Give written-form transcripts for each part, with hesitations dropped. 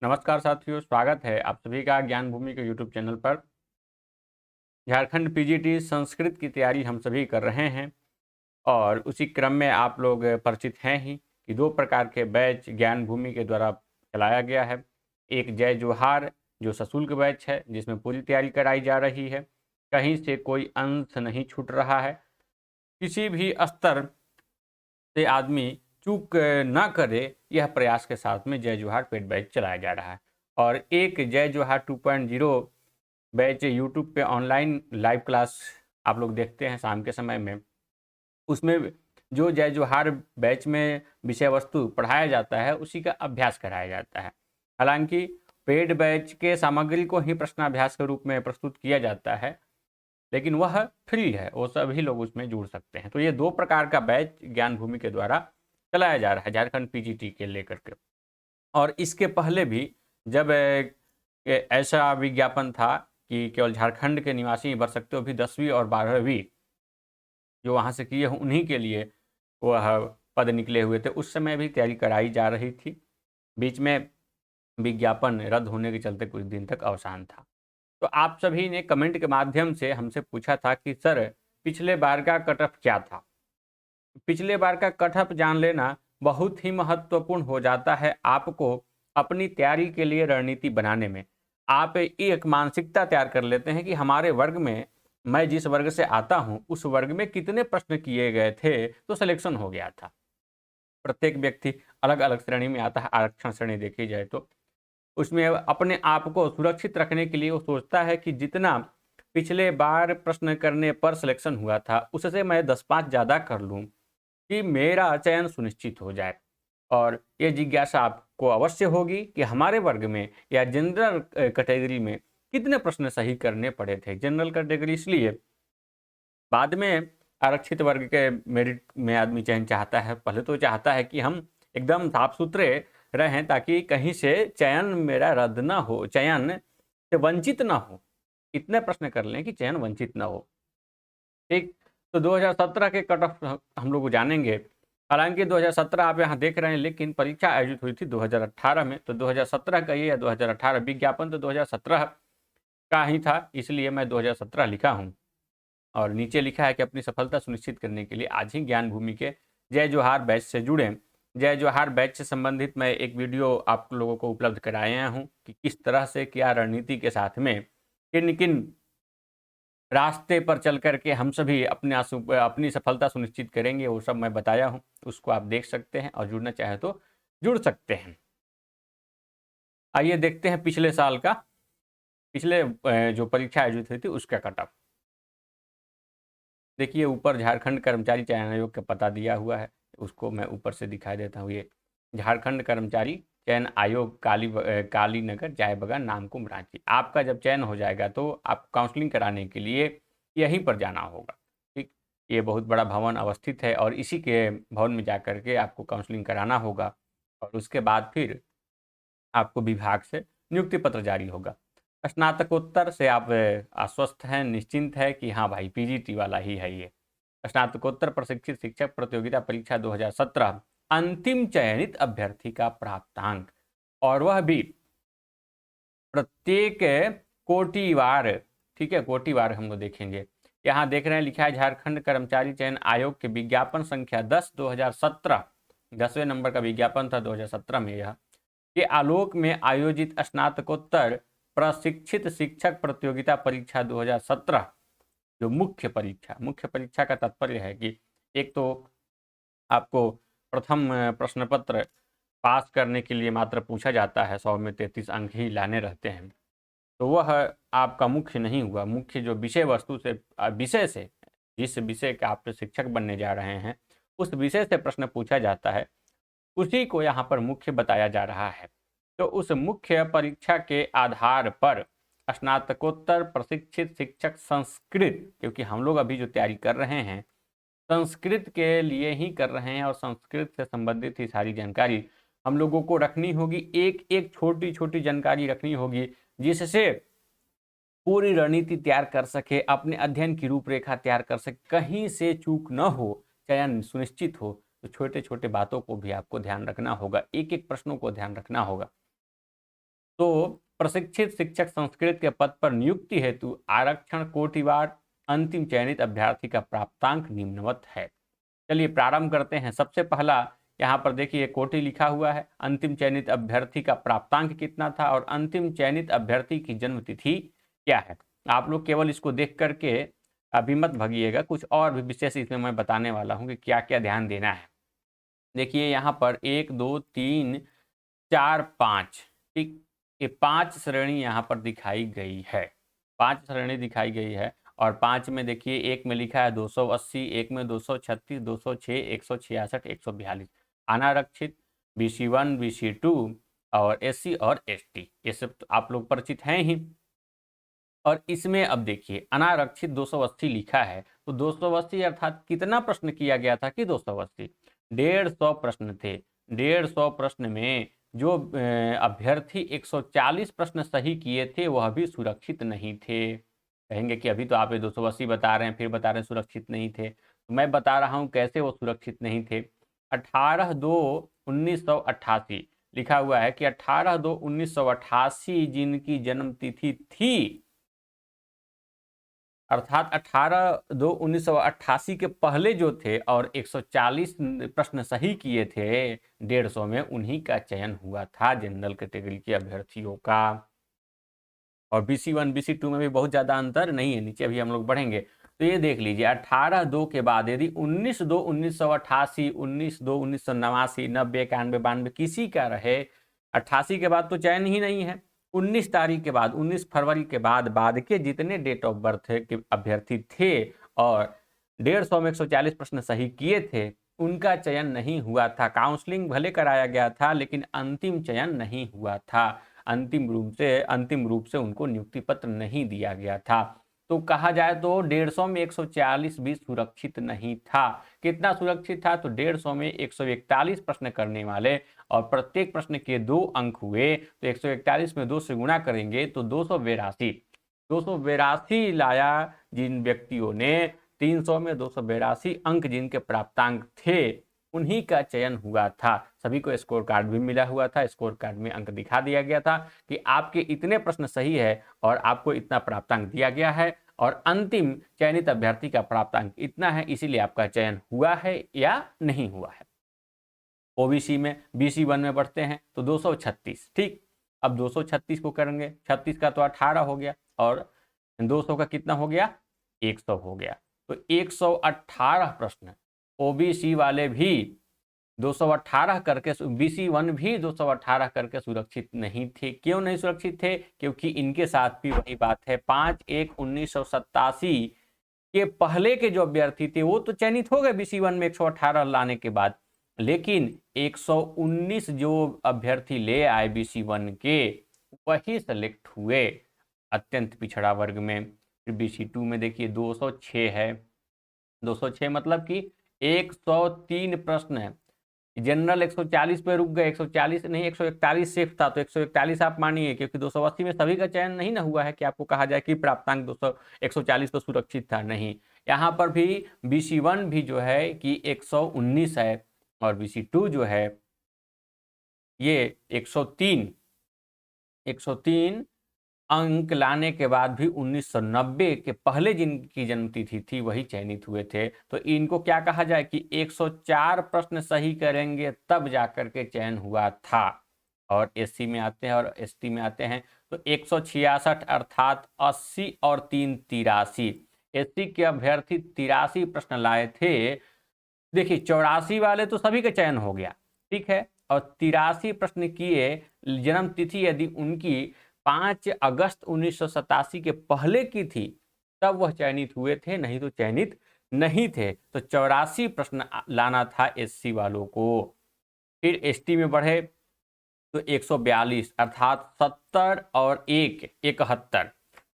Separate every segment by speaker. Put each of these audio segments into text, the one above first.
Speaker 1: नमस्कार साथियों, स्वागत है आप सभी का ज्ञान भूमि के यूट्यूब चैनल पर। झारखंड पीजीटी संस्कृत की तैयारी हम सभी कर रहे हैं और उसी क्रम में आप लोग परिचित हैं ही कि दो प्रकार के बैच ज्ञान भूमि के द्वारा चलाया गया है। एक जय जोहार जो सशुल्क बैच है जिसमें पूरी तैयारी कराई जा रही है, कहीं से कोई अंश नहीं छूट रहा है। किसी भी स्तर से आदमी चूक ना करे, यह प्रयास के साथ में जय जोहार पेड बैच चलाया जा रहा है। और एक जय जोहार 2.0 बैच यूट्यूब पे ऑनलाइन लाइव क्लास आप लोग देखते हैं शाम के समय में। उसमें जो जय जोहार बैच में विषय वस्तु पढ़ाया जाता है उसी का अभ्यास कराया जाता है। हालांकि पेड बैच के सामग्री को ही प्रश्नाभ्यास के रूप में प्रस्तुत किया जाता है, लेकिन वह फ्री है, वो सभी लोग उसमें जुड़ सकते हैं। तो ये दो प्रकार का बैच ज्ञान भूमि के द्वारा चलाया जा रहा है झारखंड पीजीटी के लेकर के। और इसके पहले भी जब ऐसा विज्ञापन था कि केवल झारखंड के निवासी ही भर सकते हो, भी 10वीं और 12वीं जो वहाँ से किए हैं उन्हीं के लिए वह पद निकले हुए थे। उस समय भी तैयारी कराई जा रही थी, बीच में विज्ञापन रद्द होने के चलते कुछ दिन तक अवसान था। तो आप सभी ने कमेंट के माध्यम से हमसे पूछा था कि सर पिछले बार का कट ऑफ क्या था। पिछले बार का कट ऑफ जान लेना बहुत ही महत्वपूर्ण हो जाता है आपको अपनी तैयारी के लिए रणनीति बनाने में। आप एक मानसिकता तैयार कर लेते हैं कि हमारे वर्ग में, मैं जिस वर्ग से आता हूं उस वर्ग में कितने प्रश्न किए गए थे, तो सिलेक्शन हो गया था। प्रत्येक व्यक्ति अलग अलग श्रेणी में आता है, आरक्षण श्रेणी देखी जाए तो उसमें अपने आप को सुरक्षित रखने के लिए वो सोचता है कि जितना पिछले बार प्रश्न करने पर सिलेक्शन हुआ था उससे मैं 10-5 ज़्यादा कर लूँ कि मेरा चयन सुनिश्चित हो जाए। और ये जिज्ञासा आपको अवश्य होगी कि हमारे वर्ग में या जनरल कैटेगरी में कितने प्रश्न सही करने पड़े थे। जनरल कैटेगरी इसलिए, बाद में आरक्षित वर्ग के मेरिट में आदमी चयन चाहता है, पहले तो चाहता है कि हम एकदम साफ सुथरे रहें ताकि कहीं से चयन मेरा रद्द ना हो, चयन से वंचित ना हो। इतने प्रश्न कर लें कि चयन वंचित ना हो। ठीक, तो 2017 के कट ऑफ हम लोग जानेंगे। हालांकि 2017 आप यहाँ देख रहे हैं, लेकिन परीक्षा आयोजित हुई थी 2018 में, तो 2017 का ये या 2018 विज्ञापन तो 2017 का ही था, इसलिए मैं 2017 लिखा हूँ। और नीचे लिखा है कि अपनी सफलता सुनिश्चित करने के लिए आज ही ज्ञान भूमि के जय जोहार बैच से जुड़ें। जय जोहार बैच से संबंधित मैं एक वीडियो आप लोगों को उपलब्ध कराया हूँ कि किस तरह से, क्या रणनीति के साथ में, किन किन रास्ते पर चल करके हम सभी अपनी सफलता सुनिश्चित करेंगे, वो सब मैं बताया हूँ। उसको आप देख सकते हैं और जुड़ना चाहे तो जुड़ सकते हैं। आइए देखते हैं पिछले साल का, पिछले जो परीक्षा आयोजित हुई थी उसका कट ऑफ। देखिए ऊपर झारखंड कर्मचारी चयन आयोग का पता दिया हुआ है, उसको मैं ऊपर से दिखाई देता हूँ। ये झारखंड कर्मचारी चयन आयोग, काली नगर जायबगा नामकुम रांची। आपका जब चयन हो जाएगा तो आप काउंसलिंग कराने के लिए यहीं पर जाना होगा। ठीक, ये बहुत बड़ा भवन अवस्थित है और इसी के भवन में जा करके आपको काउंसलिंग कराना होगा और उसके बाद फिर आपको विभाग से नियुक्ति पत्र जारी होगा। स्नातकोत्तर से आप आश्वस्त हैं, निश्चिंत है कि हाँ भाई पीजीटी वाला ही है ये। स्नातकोत्तर प्रशिक्षित शिक्षक प्रतियोगिता परीक्षा 2017 अंतिम चयनित अभ्यर्थी का प्राप्तांक, और वह भी प्रत्येक कोटिवार। ठीक है, कोटिवार हम लोग देखेंगे। यहाँ देख रहे हैं लिखा है झारखंड कर्मचारी चयन आयोग के विज्ञापन संख्या 10 2017, 10वें नंबर का विज्ञापन था 2017 में। यह के आलोक में आयोजित स्नातकोत्तर प्रशिक्षित शिक्षक प्रतियोगिता परीक्षा 2017 जो मुख्य परीक्षा का तात्पर्य है कि एक तो आपको प्रथम प्रश्न पत्र पास करने के लिए मात्र पूछा जाता है, 100 में 33 अंक ही लाने रहते हैं, तो वह आपका मुख्य नहीं हुआ। मुख्य जो विषय वस्तु से, विषय से, जिस विषय के आप शिक्षक बनने जा रहे हैं उस विषय से प्रश्न पूछा जाता है, उसी को यहाँ पर मुख्य बताया जा रहा है। तो उस मुख्य परीक्षा के आधार पर स्नातकोत्तर प्रशिक्षित शिक्षक संस्कृत, क्योंकि हम लोग अभी जो तैयारी कर रहे हैं संस्कृत के लिए ही कर रहे हैं और संस्कृत से संबंधित ही सारी जानकारी हम लोगों को रखनी होगी। एक एक छोटी छोटी जानकारी रखनी होगी जिससे पूरी रणनीति तैयार कर सके, अपने अध्ययन की रूपरेखा तैयार कर सके, कहीं से चूक न हो, चयन सुनिश्चित हो। तो छोटे छोटे बातों को भी आपको ध्यान रखना होगा, एक एक प्रश्नों को ध्यान रखना होगा। तो प्रशिक्षित शिक्षक संस्कृत के पद पर नियुक्ति हेतु आरक्षण कोटिवार अंतिम चयनित अभ्यर्थी का प्राप्तांक निम्नवत है। चलिए प्रारंभ करते हैं। सबसे पहला यहाँ पर देखिए कोटि लिखा हुआ है, अंतिम चयनित अभ्यर्थी का प्राप्तांक कितना था और अंतिम चयनित अभ्यर्थी की जन्म तिथि क्या है। आप लोग केवल इसको देख करके अभी मत भगिएगा, कुछ और भी विशेष इसमें मैं बताने वाला हूँ कि क्या क्या ध्यान देना है। देखिए यहाँ पर 1 2 3 4 5, ठीक, ये 5 श्रेणी यहाँ पर दिखाई गई है, 5 श्रेणी दिखाई गई है। और 5 में देखिए एक में लिखा है 280, एक में 236, 206, 166, 142 अनारक्षित, BC1 BC2 और SC और ST, ये सब तो आप लोग परिचित हैं ही। और इसमें अब देखिए अनारक्षित 280 लिखा है, तो 280 अर्थात कितना प्रश्न किया गया था कि 280, 150 प्रश्न थे। 150 प्रश्न में जो अभ्यर्थी 140 प्रश्न सही किए थे वह भी सुरक्षित नहीं थे। कहेंगे कि अभी तो आप 280 बता रहे हैं, फिर बता रहे हैं सुरक्षित नहीं थे। तो मैं बता रहा हूं कैसे वो सुरक्षित नहीं थे। 18/2/1988 लिखा हुआ है कि 18/2/1988 जिनकी जन्म तिथि थी, अर्थात 18/2/1988 के पहले जो थे और 140 प्रश्न सही किए थे 150 में, उन्हीं का चयन हुआ था जनरल कैटेगरी के अभ्यर्थियों का। और BC1 BC2 में भी बहुत ज़्यादा अंतर नहीं है, नीचे अभी हम लोग बढ़ेंगे। तो ये देख लीजिए 18/2 के बाद यदि 19/2/1988, 19/2/1989, 90, 91, 92 किसी का रहे, 88 के बाद तो चयन ही नहीं है। 19 तारीख के बाद, 19 फरवरी के बाद के जितने डेट ऑफ बर्थ के अभ्यर्थी थे और 150 में 140 प्रश्न सही किए थे, उनका चयन नहीं हुआ था। काउंसलिंग भले कराया गया था लेकिन अंतिम चयन नहीं हुआ था। अंतिम रूप से उनको नियुक्ति पत्र नहीं दिया गया था। तो कहा जाए तो 150 में 140 भी सुरक्षित नहीं था। कितना सुरक्षित था? तो 150 में 141 प्रश्न करने वाले और प्रत्येक प्रश्न के 2 अंक हुए, तो 141 में 2 से गुणा करेंगे तो 282 लाया जिन व्यक्तियों ने, 300 में 282 अंक जिनके प्राप्तांक थे, उन्हीं का चयन हुआ था। सभी को स्कोर कार्ड भी मिला हुआ था। स्कोर कार्ड में अंक दिखा दिया गया था कि आपके इतने प्रश्न सही है और आपको इतना प्राप्तांक दिया गया है और अंतिम चयनित अभ्यर्थी का प्राप्तांक इतना है, इसीलिए आपका चयन हुआ है या नहीं हुआ है। OBC में BC1 में बढ़ते हैं तो 236, ठीक। अब 236 को करेंगे, 36 का तो 18 हो गया और 200 का कितना हो गया? 100 हो गया। तो 118 प्रश्न OBC वाले भी 218 करके, BC1 भी 218 करके सुरक्षित नहीं थे। क्यों नहीं सुरक्षित थे? क्योंकि इनके साथ भी वही बात है, 5/1/1987 के पहले के जो अभ्यर्थी थे वो तो चयनित हो गए BC1 में 118 लाने के बाद, लेकिन 119 जो अभ्यर्थी ले आए BC1 के, वही सेलेक्ट हुए अत्यंत पिछड़ा वर्ग में। फिर BC2 में देखिए 206 है, 206 मतलब कि 103 प्रश्न है। जनरल 140 पे रुक गए, 140 नहीं 141 सेफ था, तो 141 आप मानिए, क्योंकि 280 में सभी का चयन नहीं ना हुआ है कि आपको कहा जाए कि प्राप्तांक 200 140 तो सुरक्षित था, नहीं। यहाँ पर भी BC1 भी जो है कि 119 है और BC2 जो है ये 103 अंक लाने के बाद भी 1990 के पहले जिनकी जन्मतिथि थी वही चयनित हुए थे। तो इनको क्या कहा जाए कि 104 प्रश्न सही करेंगे तब जाकर के चयन हुआ था। और SC में आते हैं और ST में आते हैं तो 166 अर्थात 80 और 3 83। SC के अभ्यर्थी 83 प्रश्न लाए थे। देखिए 84 वाले तो सभी का चयन हो गया, ठीक है, और 83 प्रश्न किए। जन्म तिथि यदि उनकी 5 अगस्त 1987 के पहले की थी तब वह चयनित हुए थे, नहीं तो चयनित नहीं थे। तो 84 प्रश्न लाना था SC वालों को। फिर ST में बढ़े तो 142 अर्थात 70 और 1 71,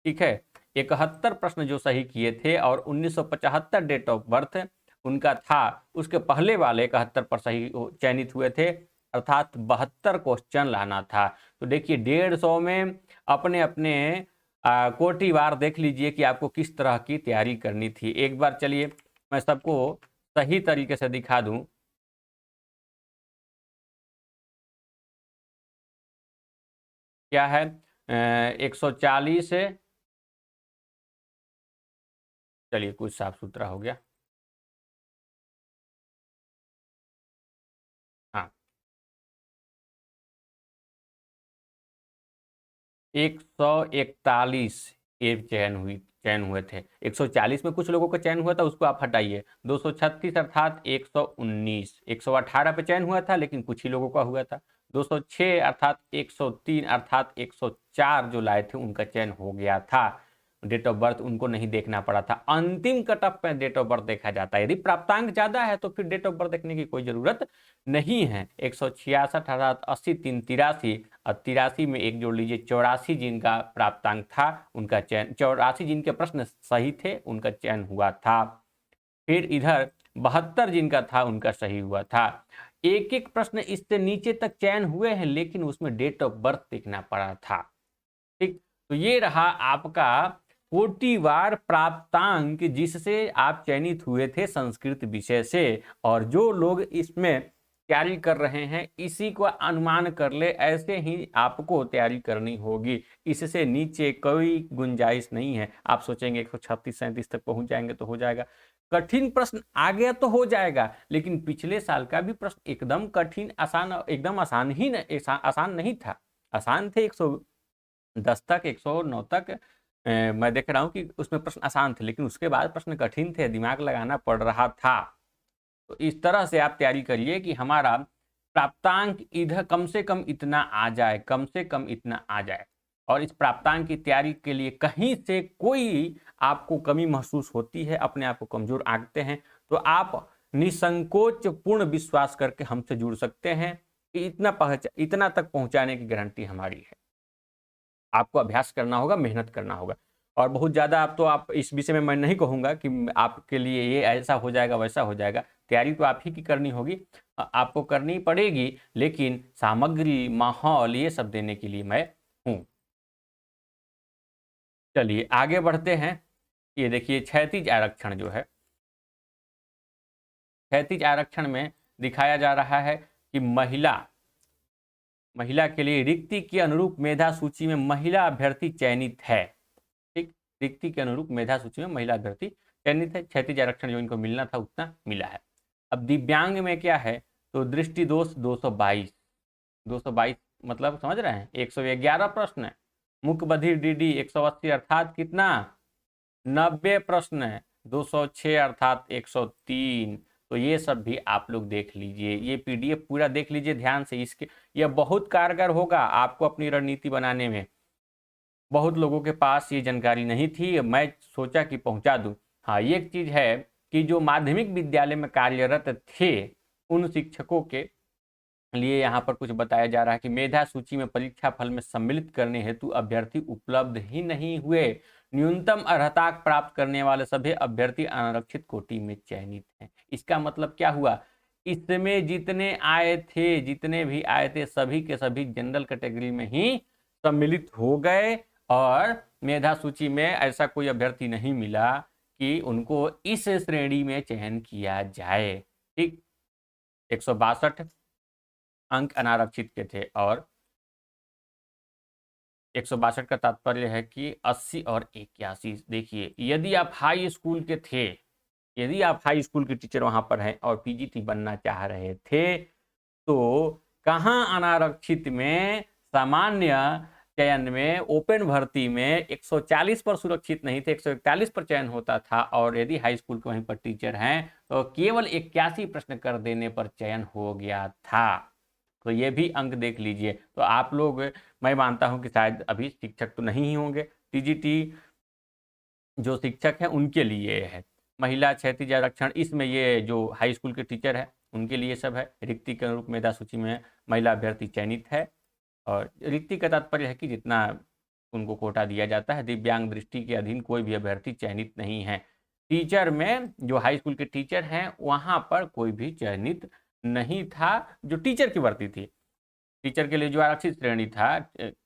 Speaker 1: ठीक है, 71 प्रश्न जो सही किए थे और 1975 डेट ऑफ बर्थ उनका था, उसके पहले वाले 71 पर सही चयनित हुए थे, अर्थात 72 क्वेश्चन लाना था। तो देखिए 150 में अपने अपने कोटिवार देख लीजिए कि आपको किस तरह की तैयारी करनी थी। एक बार चलिए मैं सबको सही तरीके से दिखा दूं। क्या है 140 है, चलिए कुछ साफ सुथरा हो गया। हाँ 141 ये चयन हुए थे। 140 में कुछ लोगों का चयन हुआ था, उसको आप हटाइए। 236 अर्थात 119, 118 पे चयन हुआ था लेकिन कुछ ही लोगों का हुआ था। 206 अर्थात 103 अर्थात 104 जो लाए थे उनका चयन हो गया था। डेट ऑफ बर्थ उनको नहीं देखना पड़ा था। अंतिम कट ऑफ में डेट ऑफ बर्थ देखा जाता है। यदि प्राप्तांक ज्यादा है तो फिर डेट ऑफ बर्थ देखने की कोई जरूरत नहीं है। 166 अर्थात 80, 3 83 और 83 में एक जोड़ लीजिए, 84 जिनका प्राप्तांक था उनका चयन, 84 जिनके प्रश्न सही थे उनका चयन हुआ था। फिर इधर 72 जिनका था उनका सही हुआ था। एक एक प्रश्न इससे नीचे तक चयन हुए हैं लेकिन उसमें डेट ऑफ बर्थ देखना पड़ा था। ठीक, तो ये रहा आपका कोटिवार प्राप्तांक जिससे आप चयनित हुए थे संस्कृत विषय से। और जो लोग इसमें तैयारी कर रहे हैं इसी को अनुमान कर ले, ऐसे ही आपको तैयारी करनी होगी। इससे नीचे कोई गुंजाइश नहीं है। आप सोचेंगे 136 37 तक पहुंच जाएंगे तो हो जाएगा। कठिन प्रश्न आ गया तो हो जाएगा, लेकिन पिछले साल का भी प्रश्न एकदम कठिन आसान, एकदम आसान ही आसान नहीं था। आसान थे 110 तक, 109 तक मैं देख रहा हूं कि उसमें प्रश्न आसान थे, लेकिन उसके बाद प्रश्न कठिन थे, दिमाग लगाना पड़ रहा था। तो इस तरह से आप तैयारी करिए कि हमारा प्राप्तांक इधर कम से कम इतना आ जाए, कम से कम इतना आ जाए। और इस प्राप्तांक की तैयारी के लिए कहीं से कोई आपको कमी महसूस होती है, अपने आप को कमजोर आंकते हैं, तो आप निसंकोच पूर्ण विश्वास करके हमसे जुड़ सकते हैं कि इतना तक पहुंचाने की गारंटी हमारी है। आपको अभ्यास करना होगा, मेहनत करना होगा। और बहुत ज़्यादा आप इस विषय में मैं नहीं कहूँगा कि आपके लिए ये ऐसा हो जाएगा वैसा हो जाएगा। तैयारी तो आप ही की करनी होगी, आपको करनी पड़ेगी, लेकिन सामग्री, माहौल ये सब देने के लिए मैं हूँ। चलिए आगे बढ़ते हैं। ये देखिए क्षैतिज आरक्षण जो है, क्षैतिज आरक्षण में दिखाया जा रहा है कि महिला के लिए रिक्ति के अनुरूप मेधा सूची में महिला अभ्यर्थी चयनित है। ठीक, रिक्ति के अनुरूप मेधा सूची में महिला अभ्यर्थी चयनित है। क्षैतिज आरक्षण जो इनको मिलना था उतना मिला है। अब दिव्यांग में क्या है, तो दृष्टि दोष 222, 222 मतलब समझ रहे हैं, 111 प्रश्न है। मुख बधिर डीडी 180 अर्थात कितना 90 प्रश्न है। 206 अर्थात 103। तो ये सब भी आप लोग देख लीजिए, ये पीडीएफ पूरा देख लीजिए ध्यान से। इसके यह बहुत कारगर होगा आपको अपनी रणनीति बनाने में। बहुत लोगों के पास ये जानकारी नहीं थी, मैं सोचा कि पहुंचा दूं। हाँ, ये एक चीज है कि जो माध्यमिक विद्यालय में कार्यरत थे उन शिक्षकों के लिए यहाँ पर कुछ बताया जा रहा है कि मेधा सूची में परीक्षा फल में सम्मिलित करने हेतु अभ्यर्थी उपलब्ध ही नहीं हुए। न्यूनतम अर्हता प्राप्त करने वाले सभी अभ्यर्थी अनारक्षित कोटि में चयनित हैं। इसका मतलब क्या हुआ, इसमें जितने भी आए थे सभी के सभी जनरल कैटेगरी में ही सम्मिलित हो गए। और मेधा सूची में ऐसा कोई अभ्यर्थी नहीं मिला कि उनको इस श्रेणी में चयन किया जाए। ठीक, 162 अंक अनारक्षित के थे। और 162 का तात्पर्य है कि 80 और 81। देखिए यदि आप हाई स्कूल के थे, यदि आप हाई स्कूल के टीचर वहां पर हैं और पीजीटी बनना चाह रहे थे, तो कहाँ अनारक्षित में, सामान्य चयन में, ओपन भर्ती में 140 पर सुरक्षित नहीं थे, 141 पर चयन होता था। और यदि हाई स्कूल के वहीं पर टीचर हैं तो केवल 81 प्रश्न कर देने पर चयन हो गया था। तो ये भी अंक देख लीजिए। तो आप लोग, मैं मानता हूं कि शायद अभी शिक्षक तो नहीं ही होंगे, टीजीटी जो शिक्षक हैं उनके लिए है। महिला क्षैतिज आरक्षण, इसमें ये जो हाई स्कूल के टीचर है उनके लिए सब है। रिक्ति के अनुरूप मेधा सूची में महिला अभ्यर्थी चयनित है। और रिक्ति का तात्पर्य है कि जितना उनको कोटा दिया जाता है। दिव्यांग दृष्टि के अधीन कोई भी अभ्यर्थी चयनित नहीं है। टीचर में जो हाई स्कूल के टीचर हैं वहां पर कोई भी चयनित नहीं था जो टीचर की भर्ती थी। टीचर के लिए जो आरक्षित श्रेणी था।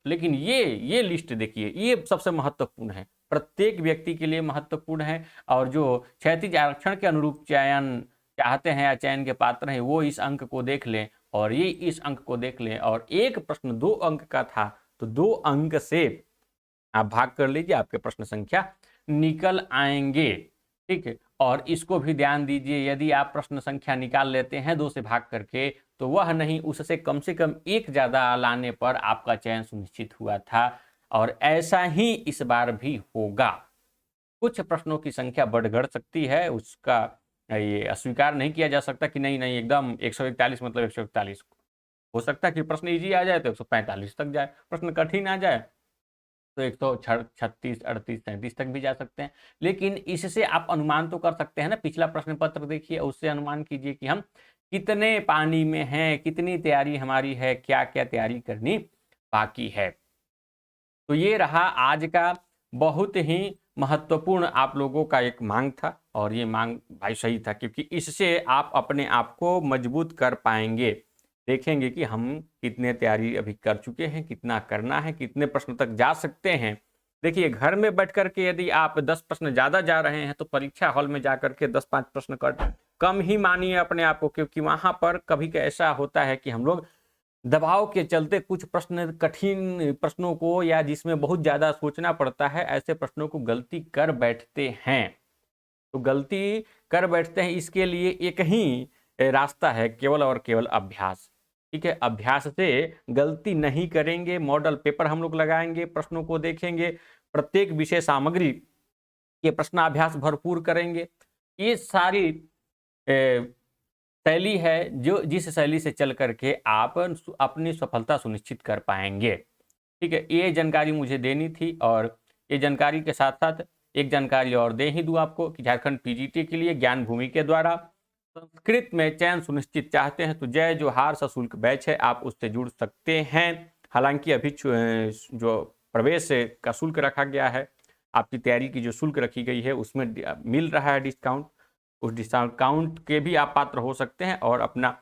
Speaker 1: लेकिन ये लिस्ट देखिए, ये सबसे महत्वपूर्ण है, प्रत्येक व्यक्ति के लिए महत्वपूर्ण है। और जो क्षैतिज आरक्षण के अनुरूप चयन चाहते हैं या चयन के पात्र हैं वो इस अंक को देख लें और ये इस अंक को देख लें। और एक प्रश्न 2 अंक का था तो 2 अंक से आप भाग कर लीजिए, आपके प्रश्न संख्या निकल आएंगे। ठीक है, और इसको भी ध्यान दीजिए, यदि आप प्रश्न संख्या निकाल लेते हैं 2 से भाग करके, तो वह नहीं, उससे कम से कम 1 ज्यादा लाने पर आपका चयन सुनिश्चित हुआ था, और ऐसा ही इस बार भी होगा। कुछ प्रश्नों की संख्या बढ़ घट सकती है, उसका ये अस्वीकार नहीं किया जा सकता कि नहीं नहीं एकदम 141 मतलब 141। हो सकता है कि प्रश्न इजी आ जाए तो 145 तक जाए, प्रश्न कठिन आ जाए तो 136, 38, 37 तक भी जा सकते हैं। लेकिन इससे आप अनुमान तो कर सकते हैं ना, पिछला प्रश्न पत्र देखिए, उससे अनुमान कीजिए कि हम कितने पानी में हैं, कितनी तैयारी हमारी है, क्या क्या तैयारी करनी बाकी है। तो ये रहा आज का बहुत ही महत्वपूर्ण आप लोगों का एक मांग था, और ये मांग भाई सही था, क्योंकि इससे आप अपने आप को मजबूत कर पाएंगे। देखेंगे कि हम कितने तैयारी अभी कर चुके हैं, कितना करना है, कितने प्रश्न तक जा सकते हैं। देखिए, घर में बैठ करके यदि आप 10 प्रश्न ज़्यादा जा रहे हैं तो परीक्षा हॉल में जा करके 10-5 प्रश्न कर कम ही मानिए अपने आप को, क्योंकि वहाँ पर कभी ऐसा होता है कि हम लोग दबाव के चलते कुछ प्रश्न, कठिन प्रश्नों को या जिसमें बहुत ज़्यादा सोचना पड़ता है, ऐसे प्रश्नों को गलती कर बैठते हैं। तो गलती कर बैठते हैं, इसके लिए एक ही रास्ता है, केवल और केवल अभ्यास। ठीक है, अभ्यास से गलती नहीं करेंगे, मॉडल पेपर हम लोग लगाएंगे, प्रश्नों को देखेंगे, प्रत्येक विषय सामग्री के प्रश्नाभ्यास भरपूर करेंगे। ये सारी शैली है जो जिस शैली से चल करके आप अपनी सफलता सुनिश्चित कर पाएंगे। ठीक है, ये जानकारी मुझे देनी थी, और ये जानकारी के साथ साथ एक जानकारी और दे ही दूं आपको कि झारखंड पीजीटी के लिए ज्ञान भूमि के द्वारा संस्कृत में चयन सुनिश्चित चाहते हैं तो जय जोहार सशुल्क बैच है, आप उससे जुड़ सकते हैं। हालांकि अभी जो प्रवेश का शुल्क रखा गया है, आपकी तैयारी की जो शुल्क रखी गई है, उसमें मिल रहा है डिस्काउंट। उस डिस्काउंट के भी आप पात्र हो सकते हैं और अपना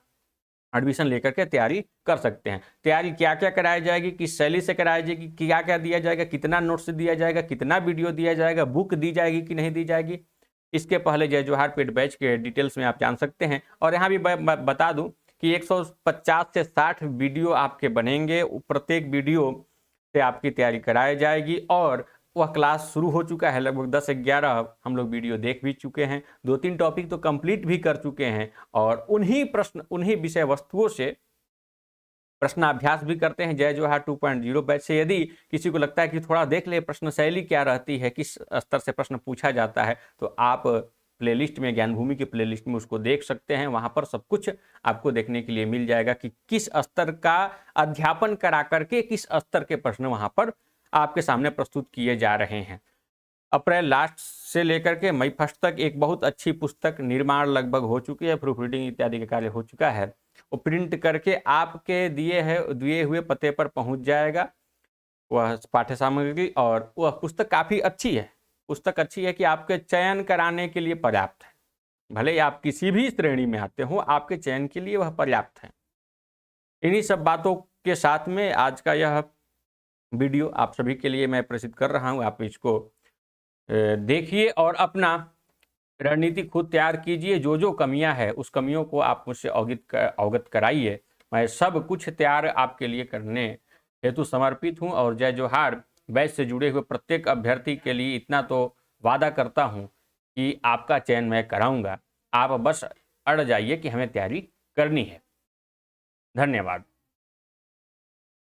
Speaker 1: एडमिशन लेकर के तैयारी कर सकते हैं। तैयारी क्या क्या कराई जाएगी, किस शैली से कराई जाएगी, क्या क्या दिया जाएगा, कितना नोट्स दिया जाएगा, कितना वीडियो दिया जाएगा, बुक दी जाएगी कि नहीं दी जाएगी, इसके पहले जय जोहार पेड बैच के डिटेल्स में आप जान सकते हैं। और यहाँ भी बता दूं कि 150 से 60 वीडियो आपके बनेंगे, प्रत्येक वीडियो से आपकी तैयारी कराई जाएगी, और वह क्लास शुरू हो चुका है। लगभग 10-11 हम लोग वीडियो देख भी चुके हैं, 2-3 टॉपिक तो कंप्लीट भी कर चुके हैं, और उन्हीं विषय वस्तुओं से प्रश्नाभ्यास भी करते हैं जय जोहार 2.0 बैच से। यदि किसी को लगता है कि थोड़ा देख ले प्रश्न शैली क्या रहती है, किस स्तर से प्रश्न पूछा जाता है, तो आप प्लेलिस्ट में, ज्ञान भूमि की प्लेलिस्ट में उसको देख सकते हैं। वहां पर सब कुछ आपको देखने के लिए मिल जाएगा कि किस स्तर का अध्यापन करा करके किस स्तर के प्रश्न वहां पर आपके सामने प्रस्तुत किए जा रहे हैं। अप्रैल लास्ट से लेकर के मई फर्स्ट तक एक बहुत अच्छी पुस्तक निर्माण लगभग हो चुकी है, प्रूफ रीडिंग इत्यादि का कार्य हो चुका है, वो प्रिंट करके आपके दिए हुए पते पर पहुंच जाएगा वह पाठ्य सामग्री। और वह पुस्तक काफ़ी अच्छी है, पुस्तक अच्छी है कि आपके चयन कराने के लिए पर्याप्त है। भले ही आप किसी भी श्रेणी में आते हो, आपके चयन के लिए वह पर्याप्त है। इन्हीं सब बातों के साथ में आज का यह वीडियो आप सभी के लिए मैं प्रेषित कर रहा हूँ। आप इसको देखिए और अपना रणनीति खुद तैयार कीजिए। जो जो कमियां हैं उस कमियों को आप मुझसे अवगत कराइए। मैं सब कुछ तैयार आपके लिए करने हेतु समर्पित हूं, और जय जोहार बैच से जुड़े हुए प्रत्येक अभ्यर्थी के लिए इतना तो वादा करता हूं कि आपका चयन मैं कराऊंगा। आप बस अड़ जाइए कि हमें तैयारी करनी है। धन्यवाद।